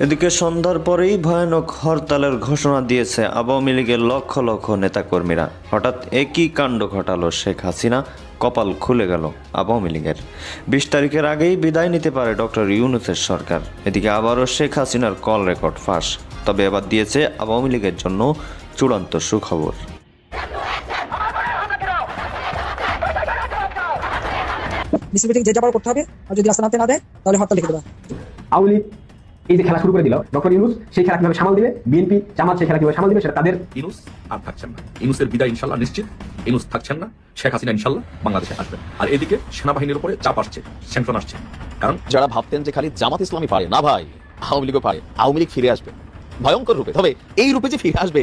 এদিকে সন্ধ্যার পরেই ভয়ানক হরতালের ঘোষণা দিয়েছে আওয়ামী লীগের লক্ষ লক্ষ নেতাকর্মীরা। হঠাৎ একই কাণ্ড ঘটালো শেখ হাসিনা, কপাল খুলে গেল আওয়ামী লীগের। 20 তারিখের আগেই বিদায় নিতে পারে ডক্টর ইউনূসের সরকার। এদিকে আবারও শেখ হাসিনার কল রেকর্ড ফাঁস। তবে এবার দিয়েছে আওয়ামী লীগের জন্য চূড়ান্ত সুখবর। মিছিল যে যাবার করতে হবে, আর যদি রাস্তা নাতে না দেয় তাহলে হরতাল লিখে দেবা। আওয়ামী লীগ এই যে খেলা শুরু করে দিল, ডক্টর ইউনূস সেই খেলা কিভাবে সামাল দিবে, বিএনপি জামাত সেই খেলা কিভাবে সামাল দিবে, সেটা তাদের। ইউনূস আর থাকছেন না, ইউনূসের বিদায় ইনশাল্লাহ নিশ্চিত। ইউনূস থাকছেন না, শেখ হাসিনা ইনশাল্লাহ বাংলাদেশে আসবেন। আর এদিকে সেনাবাহিনীর উপরে চাপ আসছে, স্যাংশন আসছে। কারণ যারা ভাবতেন যে খালি জামাত ইসলামী পারে না, ভাই আওয়ামী লীগও পারে। আওয়ামী লীগ ফিরে আসবে ভয়ঙ্কর রূপে। তবে এই রূপে যে ফিরে আসবে,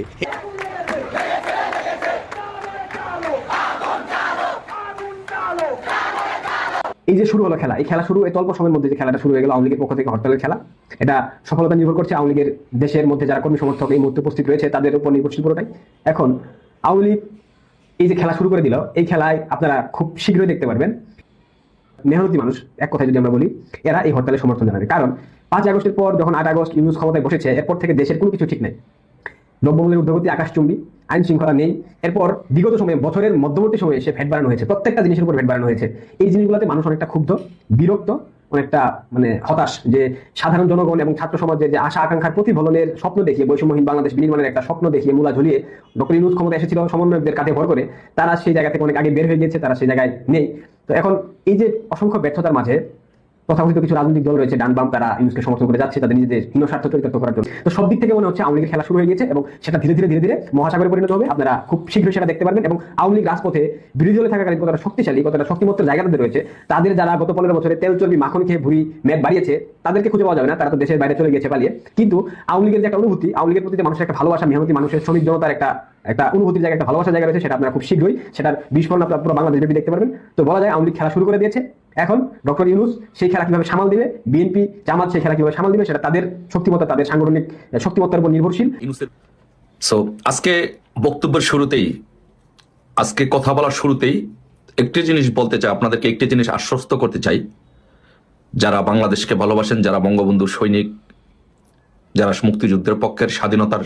এই যে শুরু হলো খেলা, এই খেলা শুরু এই অল্প সময়ের মধ্যে যে খেলাটা শুরু হয়ে গেল আওয়ামী লীগের পক্ষ থেকে হরতালের খেলা, এটা সফলতা নির্ভর করছে আওয়ামী লীগের দেশের মধ্যে যারা কর্মী সমর্থক এই মুহূর্তে উপস্থিত রয়েছে তাদের উপর নির্ভরশীল পুরোটাই। এখন আওয়ামী লীগ এই যে খেলা শুরু করে দিল, এই খেলায় আপনারা খুব শীঘ্রই দেখতে পারবেন মেহনতি মানুষ, এক কথায় যদি আমরা বলি, এরা এই হরতালের সমর্থন জানাবে। কারণ 5 আগস্টের পর যখন 8 আগস্ট ইউনূস ক্ষমতায় বসেছে, এরপর থেকে দেশের কোনো কিছু ঠিক নেই। দ্রব্যমূল্যের ঊর্ধ্বগতি আকাশচুম্বী, আইন শৃঙ্খলা নেই। এরপর বিগত সময়ে বছরের মধ্যবর্তী সময়ে এসে ভ্যাট বাড়ানো হয়েছে, প্রত্যেকটা জিনিসের উপর ভ্যাট বাড়ানো হয়েছে। এই জিনিসগুলোতে মানুষ অনেকটা ক্ষুব্ধ, বিরক্ত, অনেকটা হতাশ যে সাধারণ জনগণ এবং ছাত্র সমাজের যে আশা আকাঙ্ক্ষার প্রতিফলনের স্বপ্ন দেখিয়ে, বৈষম্যহীন বাংলাদেশ বিনির্মাণের একটা স্বপ্ন দেখিয়ে মূলা ঝুলিয়ে ডক্টর ইউনূস ক্ষমতা এসেছিল সমন্বয়কদের কাঁধে ভর করে, তারা সেই জায়গা থেকে অনেক আগে বের হয়ে গিয়েছে, তারা সেই জায়গায় নেই। তো এখন এই যে অসংখ্য ব্যর্থতার মাঝে তথাকথিত কিছু রাজনৈতিক দল রয়েছে, ডান বাম, তারা ইউনূসকে সমর্থন করে যাচ্ছে তাদের নিজেদের হীন স্বার্থ চরিতার্থ করার জন্য। তো সব দিক থেকে মনে হচ্ছে আওয়ামী লীগের খেলা শুরু হয়ে গেছে এবং সেটা ধীরে ধীরে ধীরে ধীরে মহাসাগরে পরিণত হবে। আপনারা খুব শীঘ্রই সেটা দেখতে পারবেন। এবং আওয়ামী লীগ রাজপথে বিরোধী দলে থাকাকালীন কতটা শক্তিশালী, কতটা শক্তিমত্তার জায়গাতে রয়েছে, তাদের যারা গত 15 বছরে তেল চর্বি মাখন খেয়ে ভুঁড়ি মেদ বাড়িয়েছে, তাদেরকে খুঁজে পাওয়া যাবে না, তারা তো দেশের বাইরে চলে গেছে পালিয়ে। কিন্তু আওয়ামী লীগের যে একটা অনুভূতি, আওয়ামী লীগের প্রতি যে মানুষের একটা ভালোবাসা, মেহনতি মানুষের, শ্রমিক জনতার একটা একটা অনুভূতির জায়গা, একটা ভালোবাসার জায়গা রয়েছে, সেটা আপনারা খুব শীঘ্রই সেটার বিস্ফোরণ আপনারা পুরো বাংলাদেশ ব্যাপী দেখতে পারবেন। তো বলা যায় আওয়ামী লীগ খেলা শুরু করে দিয়েছে। এখন ডক্টর ইউনূস সেই খেলা কিভাবে সামাল দিবে, বিএনপি জামাত সেই খেলা কিভাবে সামাল দিবে, সেটা তাদের শক্তিমত্তা, তাদের সাংগঠনিক শক্তিমত্তার উপর নির্ভরশীল। ইউনূসের আজকে বক্তব্যের শুরুতেই, আজকে কথা বলার শুরুতেই একটি জিনিস বলতে চাই, আপনাদেরকে একটি জিনিস আশ্বস্ত করতে চাই। যারা বাংলাদেশকে ভালোবাসেন, যারা বঙ্গবন্ধুর সৈনিক, যারা মুক্তিযুদ্ধের পক্ষের, স্বাধীনতার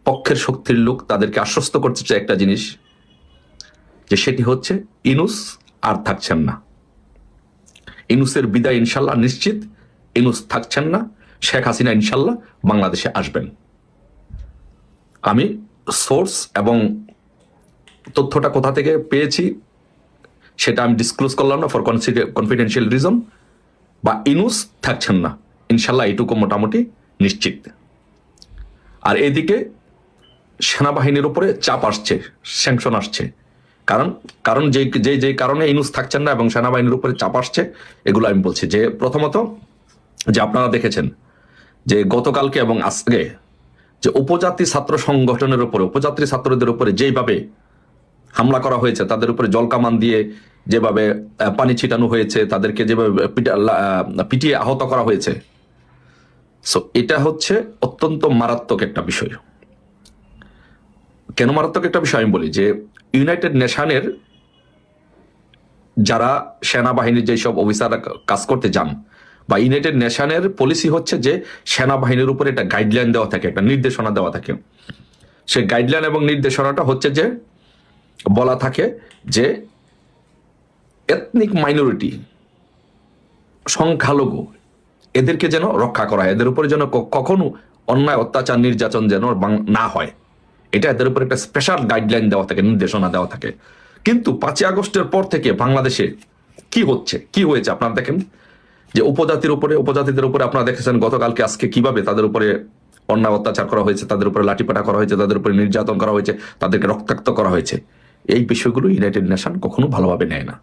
পক্ষের শক্তির লোক, তাদেরকে আশ্বস্ত করতে চাই একটা জিনিস, যে সেটি হচ্ছে ইউনূস আর থাকছেন না। ইউনূসের বিদায় ইনশাল্লাহ নিশ্চিত। ইউনূস থাকছেন না, শেখ হাসিনা ইনশাল্লাহ বাংলাদেশে আসবেন। আমি সোর্স এবং তথ্যটা কোথা থেকে পেয়েছি সেটা আমি ডিসক্লোজ করলাম না ফর কনফিডেন্সিয়াল রিজন। বা ইউনূস থাকছেন না, ইনশাল্লাহ এইটুকু মোটামুটি নিশ্চিত। আর এদিকে সেনাবাহিনীর উপরে চাপ আসছে, স্যাংশন আসছে। কারণ যে কারণে ইউনূস থাকছেন না এবং সেনাবাহিনীর উপরে চাপ আসছে, এগুলো আমি বলছি। যে প্রথমত, যে আপনারা দেখেছেন যে গতকালকে এবং আজকে যে উপজাতি ছাত্র সংগঠনের উপরে, উপজাতি ছাত্রদের উপরে যেভাবে হামলা করা হয়েছে, তাদের উপরে জলকামান দিয়ে যেভাবে পানি ছিটানো হয়েছে, তাদেরকে যেভাবে পিটিয়ে আহত করা হয়েছে, সো এটা হচ্ছে অত্যন্ত মারাত্মক একটা বিষয়। কেন মারাত্মক একটা বিষয় আমি বলি, যে ইউনাইটেড নেশনের যারা সেনাবাহিনীর যেসব অফিসাররা কাজ করতে যান, বা ইউনাইটেড নেশনের পলিসি হচ্ছে যে সেনাবাহিনীর উপরে একটা গাইডলাইন দেওয়া থাকে, একটা নির্দেশনা দেওয়া থাকে। সেই গাইডলাইন এবং নির্দেশনাটা হচ্ছে যে বলা থাকে যে এথনিক মাইনরিটি, সংখ্যালঘু, এদেরকে যেন রক্ষা করা হয়, এদের উপরে যেন কখনো অন্যায় অত্যাচার নির্যাতন যেন না হয়, এটা এদের উপর একটা স্পেশাল গাইডলাইন দেওয়া থাকে, নির্দেশনা দেওয়া থাকে। কিন্তু 5 আগস্টের পর থেকে বাংলাদেশে কি হচ্ছে, কি হয়েছে আপনারা দেখেন। যে উপজাতিদের উপরে আপনারা দেখেছেন গতকালকে আজকে কিভাবে তাদের উপরে অন্যায় অত্যাচার করা হয়েছে, তাদের উপরে লাঠিপাটা করা হয়েছে, তাদের উপরে নির্যাতন করা হয়েছে, তাদেরকে রক্তাক্ত করা হয়েছে। এই বিষয়গুলো ইউনাইটেড নেশন কখনো ভালোভাবে নেয় না।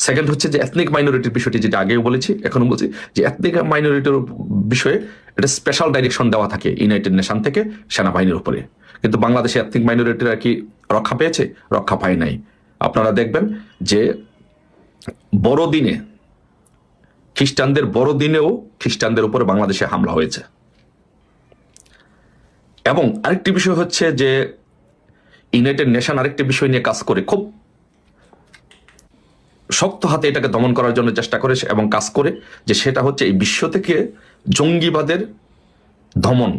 সেকেন্ড হচ্ছে যে এথনিক মাইনরিটির বিষয়টি, যেটা আগেও বলেছি এখনো বলছি, যে এথনিক মাইনরিটির বিষয়ে একটা স্পেশাল ডাইরেকশন দেওয়া থাকে ইউনাইটেড নেশন থেকে সেনাবাহিনীর উপরে। কিন্তু বাংলাদেশে এথনিক মাইনরিটিরা কি রক্ষা পেয়েছে? রক্ষা পায় নাই। আপনারা দেখবেন যে বড়দিনে, খ্রিস্টানদের বড়দিনেও খ্রিস্টানদের উপরে বাংলাদেশে হামলা হয়েছে। এবং আরেকটি বিষয় হচ্ছে যে ইউনাইটেড নেশন আরেকটি বিষয় নিয়ে কাজ করে, খুব শক্ত হাতে এটাকে দমন করার জন্য চেষ্টা করে এবং কাজ করে, যে সেটা হচ্ছে এই বিশ্ব থেকে জঙ্গিবাদের দমন,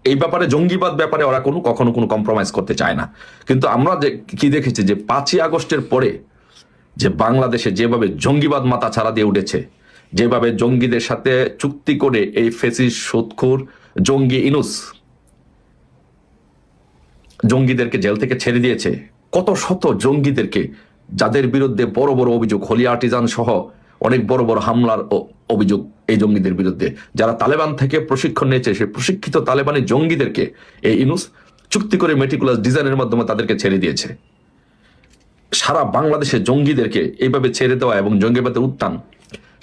এই ব্যাপারে জঙ্গিবাদ ব্যাপারে ওরা কখনো কোনো কম্প্রোমাইজ করতে চায় না। কিন্তু আমরা যে কি দেখেছি যে 5ই আগস্টের পরে যে বাংলাদেশে যেভাবে জঙ্গিবাদ মাথা ছাড়া দিয়ে উঠেছে, যেভাবে জঙ্গিদের সাথে চুক্তি করে এই ফেসিস্ট সুদখোর জঙ্গি ইনুস জঙ্গিদেরকে জেল থেকে ছেড়ে দিয়েছে, কত শত জঙ্গিদেরকে যাদের বিরুদ্ধে বড় বড় অভিযোগ, হোলি আর্টিজান সহ অনেক বড় বড় হামলার অভিযোগ এই জঙ্গিদের বিরুদ্ধে, যারা তালেবান থেকে প্রশিক্ষণ নিয়েছে, সেই প্রশিক্ষিত তালেবানি জঙ্গিদেরকে এই ইনুস চুক্তি করে মেটিকুলাস ডিজাইনের মাধ্যমে তাদেরকে ছেড়ে দিয়েছে। সারা বাংলাদেশে জঙ্গিদেরকে এইভাবে ছেড়ে দেওয়া এবং জঙ্গিবাদের উত্থান,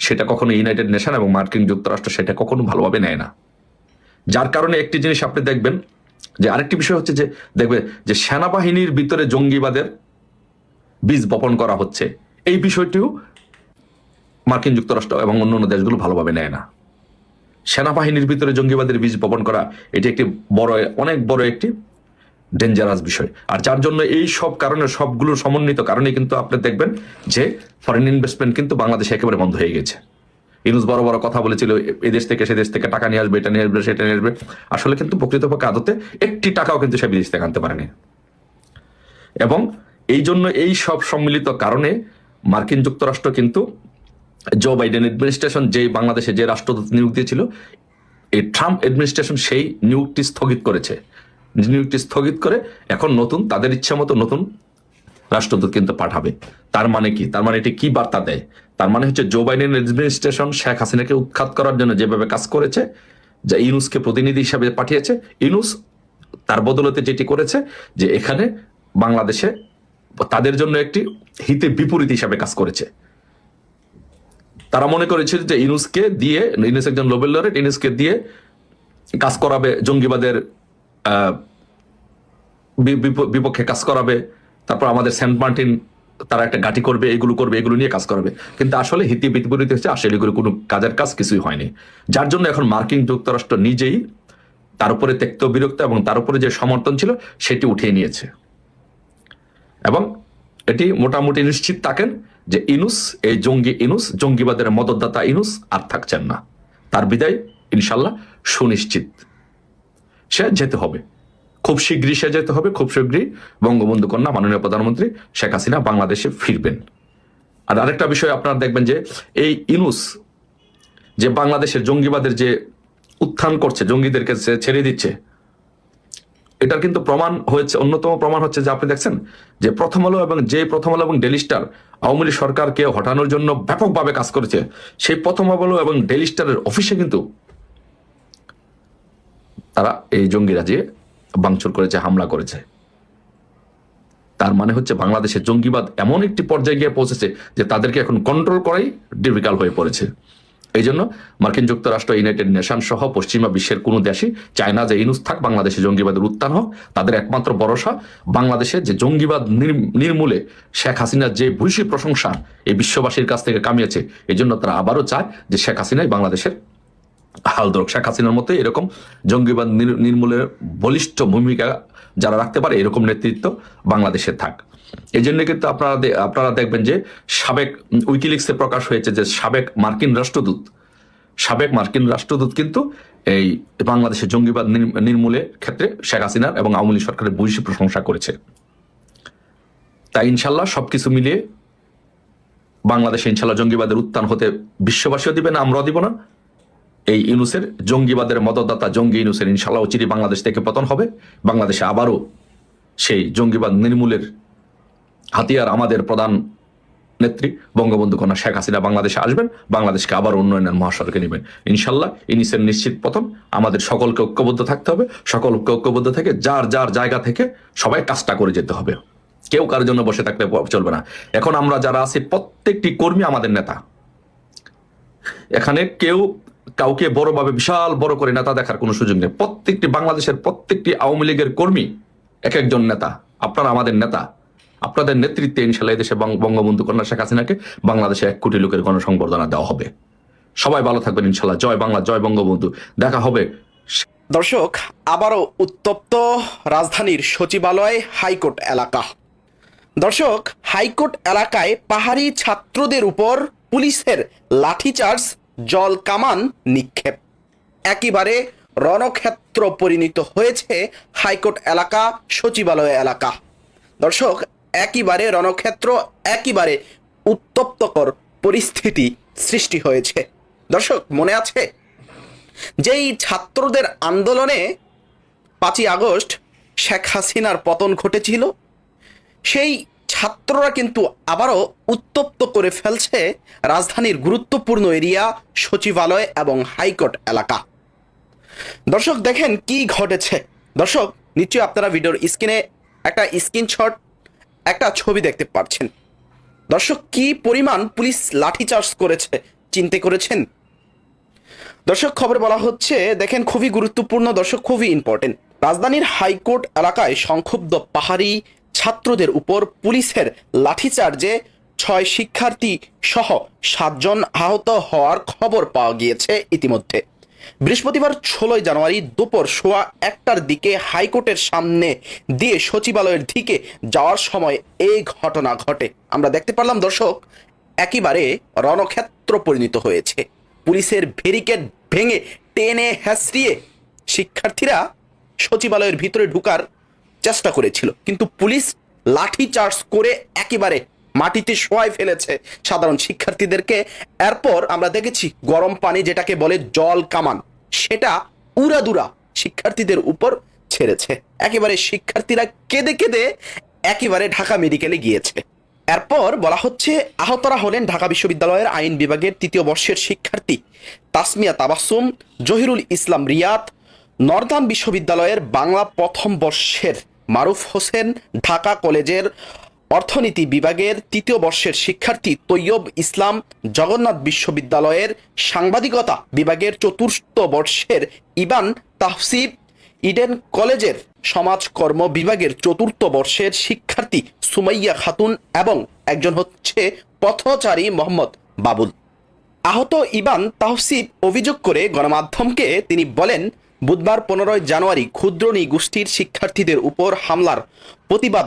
সেটা কখনো ইউনাইটেড নেশন এবং মার্কিন যুক্তরাষ্ট্র সেটা কখনো ভালোভাবে নেয় না। যার কারণে একটি জিনিস আপনি দেখবেন যে আরেকটি বিষয় হচ্ছে যে দেখবে যে সেনাবাহিনীর ভিতরে জঙ্গিবাদের বীজ বপন করা হচ্ছে, এই বিষয়টিও মার্কিন যুক্তরাষ্ট্র এবং অন্যান্য দেশগুলো ভালোভাবে নেয় না। সেনাবাহিনীর ভিতরে জঙ্গিবাদের বীজ বপন করা এটি একটি অনেক বড় একটি ডেঞ্জারাস বিষয়। আর যার জন্য এই সব কারণে, সবগুলোর সমন্বিত কারণে কিন্তু আপনি দেখবেন যে ফরেন ইনভেস্টমেন্ট কিন্তু বাংলাদেশে একেবারে বন্ধ হয়ে গেছে। ইউনুস বড় বড় কথা বলেছিল, এদেশ থেকে সে দেশ থেকে টাকা নিয়ে আসবে, এটা নিয়ে আসবে, সেটা নিয়ে আসবে। আসলে কিন্তু প্রকৃতপক্ষে আদতে একটি টাকাও কিন্তু সে বিদেশ থেকে আনতে পারেনি। এবং এই জন্য এই সব সম্মিলিত কারণে মার্কিন যুক্তরাষ্ট্র কিন্তু জো বাইডেন অ্যাডমিনিস্ট্রেশন যেই বাংলাদেশে যে রাষ্ট্রদূত নিয়োগ দিয়েছিল, এই ট্রাম্প অ্যাডমিনিস্ট্রেশন সেই নিয়োগটি স্থগিত করেছে। নিয়োগটি স্থগিত করে এখন নতুন তাদের ইচ্ছা মতো নতুন রাষ্ট্রদূত কিন্তু পাঠাবে। তার মানে কি? তার মানে এটি কি বার্তা দেয়? তার মানে হচ্ছে জো বাইডেন অ্যাডমিনিস্ট্রেশন শেখ হাসিনাকে উৎখাত করার জন্য যেভাবে কাজ করেছে, যা ইউনুসকে প্রতিনিধি হিসাবে পাঠিয়েছে, ইউনুস তার বদলতে যেটি করেছে যে এখানে বাংলাদেশে তাদের জন্য একটি হিতে বিপরীত হিসাবে কাজ করেছে। তারা মনে করেছিল যে ইউনুসকে দিয়ে, ইউনুস একজন নোবেল লরেট, ইউনুসকে দিয়ে কাজ করাবে, জঙ্গিবাদের বিপক্ষে কাজ করাবে, তারপর আমাদের সেন্ট মার্টিন তারা একটা ঘাঁটি করবে, এগুলো নিয়ে কাজ করাবে। কিন্তু আসলে হিতে বিপরীত হচ্ছে, আসলে এগুলো কোনো কাজের কাজ কিছুই হয়নি। যার জন্য এখন মার্কিন যুক্তরাষ্ট্র নিজেই তার উপরে ত্যক্ত বিরক্ত এবং তার উপরে যে সমর্থন ছিল সেটি উঠিয়ে নিয়েছে। এবং এটি মোটামুটি নিশ্চিত থাকেন যে ইনুস, এই ইনুস, জঙ্গিবাদের মদতদাতা ইনুস আর থাকছেন না। তার বিদায় ইনশাল্লাহ সুনিশ্চিত। সে যেতে হবে, খুব শীঘ্রই সে যেতে হবে। খুব শীঘ্রই বঙ্গবন্ধু কন্যা মাননীয় প্রধানমন্ত্রী শেখ হাসিনা বাংলাদেশে ফিরবেন। আর আরেকটা বিষয় আপনারা দেখবেন যে এই ইনুস যে বাংলাদেশের জঙ্গিবাদের যে উত্থান করছে, জঙ্গিদেরকে ছেড়ে দিচ্ছে, এটার কিন্তু প্রমাণ হয়েছে, অন্যতম প্রমাণ হচ্ছে যে আপনি দেখছেন যে প্রথম আলো এবং ডেইলি স্টার আওয়ামী লীগ সরকারকে হটানোর জন্য ব্যাপকভাবে কাজ করেছে। সেই প্রথম আলো এবং ডেইলি স্টারের অফিসে কিন্তু তারা এই জঙ্গিরা যে ভাঙচুর করেছে, হামলা করেছে। তার মানে হচ্ছে বাংলাদেশের জঙ্গিবাদ এমন একটি পর্যায়ে গিয়ে পৌঁছেছে যে তাদেরকে এখন কন্ট্রোল করাই ডিফিকাল্ট হয়ে পড়েছে। এই জন্য মার্কিন যুক্তরাষ্ট্র, ইউনাইটেড নেশন সহ পশ্চিমা বিশ্বের কোনো দেশই চায় না যে ইনুস থাক, বাংলাদেশে জঙ্গিবাদের উত্থান হোক। তাদের একমাত্র ভরসা বাংলাদেশে যে জঙ্গিবাদ নির্মূলে শেখ হাসিনার যে ভূয়সী প্রশংসা এই বিশ্ববাসীর কাছ থেকে কামিয়েছে, এই জন্য তারা আবারও চায় যে শেখ হাসিনাই বাংলাদেশের হাল ধরুক। শেখ হাসিনার মতো এরকম জঙ্গিবাদ নির্মূলের বলিষ্ঠ ভূমিকা যারা রাখতে পারে, এরকম নেতৃত্ব বাংলাদেশে থাক। এই জন্য কিন্তু আপনারা দেখবেন যে সাবেক উইকিলিক্সে প্রকাশ হয়েছে যে সাবেক মার্কিন রাষ্ট্রদূত কিন্তু এই বাংলাদেশের জঙ্গিবাদ নির্মূলের ক্ষেত্রে শেখ হাসিনার এবং আওয়ামী লীগ সরকারের ভূয়সী প্রশংসা করেছে। তাই ইনশাল্লাহ সবকিছু মিলিয়ে বাংলাদেশে ইনশাল্লাহ জঙ্গিবাদের উত্থান হতে বিশ্ববাসীও দিবে না, আমরাও দিব না। এই ইউনুসের জঙ্গিবাদের মদতদাতা জঙ্গি ইউনুসের ইনশাল্লাহ অচিরেই বাংলাদেশ থেকে পতন হবে। বাংলাদেশে আবারও সেই জঙ্গিবাদ নির্মূলের হাতিয়ার আমাদের প্রধান নেত্রী বঙ্গবন্ধু কন্যা শেখ হাসিনা বাংলাদেশে আসবেন, বাংলাদেশকে আবার উন্নয়নের মহাসড়কে নেবেন ইনশাল্লাহ। ইউনুসের নিশ্চিত পতন। আমাদের সকলকে ঐক্যবদ্ধ থাকতে হবে, সকলকে ঐক্যবদ্ধ থেকে যার যার জায়গা থেকে সবাই কাজটা করে যেতে হবে। কেউ কারোর জন্য বসে থাকলে চলবে না। এখন আমরা যারা আছি প্রত্যেকটি কর্মী আমাদের নেতা। এখানে কেউ কাউকে বড়ভাবে বিশাল বড় করে নেতা দেখার কোনো সুযোগ নেই। প্রত্যেকটি বাংলাদেশের প্রত্যেকটি আওয়ামী লীগের কর্মী এক একজন নেতা। আপনারা আমাদের নেতা। আপনাদের নেতৃত্বে ইনশাল্লাহ দেশে বঙ্গবন্ধু কন্যা শেখ হাসিনাকে বাংলাদেশে 1 কোটি লোকের গণসংবর্ধনা দেওয়া হবে। সবাই ভালো থাকবেন ইনশাল্লাহ। জয় বাংলা, জয় বঙ্গবন্ধু। দেখা হবে। দর্শক, আবারও উত্তপ্ত রাজধানীর সচিবালয় হাইকোর্ট এলাকা। দর্শক, হাইকোর্ট এলাকায় পাহাড়ি ছাত্রদের উপর পুলিশের লাঠিচার্জ, জল কামান নিক্ষেপ, একেবারে রণক্ষেত্র পরিণত হয়েছে হাইকোর্ট এলাকা, সচিবালয় এলাকা। দর্শক, একেবারে রণক্ষেত্র, একেবারে উত্তপ্তকর পরিস্থিতি সৃষ্টি হয়েছে। দর্শক, মনে আছে যেই ছাত্রদের আন্দোলনে 5ই আগস্ট শেখ হাসিনার পতন ঘটেছিল, সেই ছাত্ররা কিন্তু আবারও উত্তপ্ত করে ফেলছে রাজধানীর গুরুত্বপূর্ণ এরিয়া, সচিবালয় এবং হাইকোর্ট এলাকা। দর্শক, দেখেন কি ঘটেছে। দর্শক, নিশ্চয়ই আপনারা ভিডিওর স্ক্রিনে একটা স্ক্রিনশট, একটা ছবি দেখতে পাচ্ছেন। দর্শক, কি পরিমাণ পুলিশ লাঠিচার্জ করেছে চিন্তা করেছেন? দর্শক, খবর বলা হচ্ছে, দেখেন খুবই গুরুত্বপূর্ণ, দর্শক খুবই ইম্পর্টেন্ট। রাজধানীর হাইকোর্ট এলাকায় সংক্ষুব্ধ পাহাড়ি ছাত্রদের উপর পুলিশের লাঠিচার্জে 6 শিক্ষার্থী সহ 7 জন আহত হওয়ার খবর পাওয়া গিয়েছে ইতিমধ্যে। বৃহস্পতিবার 16 জানুয়ারি দুপুর 1:15টার দিকে হাইকোর্টের সামনে দিয়ে সচিবালয়ের দিকে যাওয়ার সময় এই ঘটনা ঘটে। আমরা দেখতে পারলাম দর্শক, একেবারে রণক্ষেত্র পরিণত হয়েছে। পুলিশের ব্যারিকেড ভেঙে টেনে হেঁচড়িয়ে শিক্ষার্থীরা সচিবালয়ের ভিতরে ঢোকার চেষ্টা করেছিল, কিন্তু পুলিশ লাঠি চার্জ করে একেবারে মাটিতে শোয়ায় ফেলেছে সাধারণ শিক্ষার্থীদেরকে। এরপর আমরা দেখেছি গরম পানি, যেটাকে বলে জল কামান, সেটা উড়াদুরা শিক্ষার্থীদের উপর ছেড়েছে। একেবারে শিক্ষার্থীরা কেঁদে কেঁদে একেবারে ঢাকা মেডিকেলে গিয়েছে। এরপর বলা হচ্ছে, আহতরা হলেন ঢাকা বিশ্ববিদ্যালয়ের আইন বিভাগের 3য় বর্ষের শিক্ষার্থী তাসমিয়া তাবাসসুম, জহিরুল ইসলাম রিয়াদ, নর্দার্ন বিশ্ববিদ্যালয়ের বাংলা 1ম বর্ষের মারুফ হোসেন, ঢাকা কলেজের অর্থনীতি বিভাগের 3য় বর্ষের শিক্ষার্থী তৈয়ব ইসলাম, জগন্নাথ বিশ্ববিদ্যালয়ের সাংবাদিকতা বিভাগের 4র্থ বর্ষের ইবান তাহসিব, ইডেন কলেজের সমাজকর্ম বিভাগের 4র্থ বর্ষের শিক্ষার্থী সুমাইয়া খাতুন এবং একজন হচ্ছে পথচারী মোহাম্মদ বাবুল। আহত ইবান তাহসিব অভিযোগ করে গণমাধ্যমকে তিনি বলেন, বুধবার 15 জানুয়ারি ক্ষুদ্র নৃগোষ্ঠীর শিক্ষার্থীদের উপর হামলার প্রতিবাদ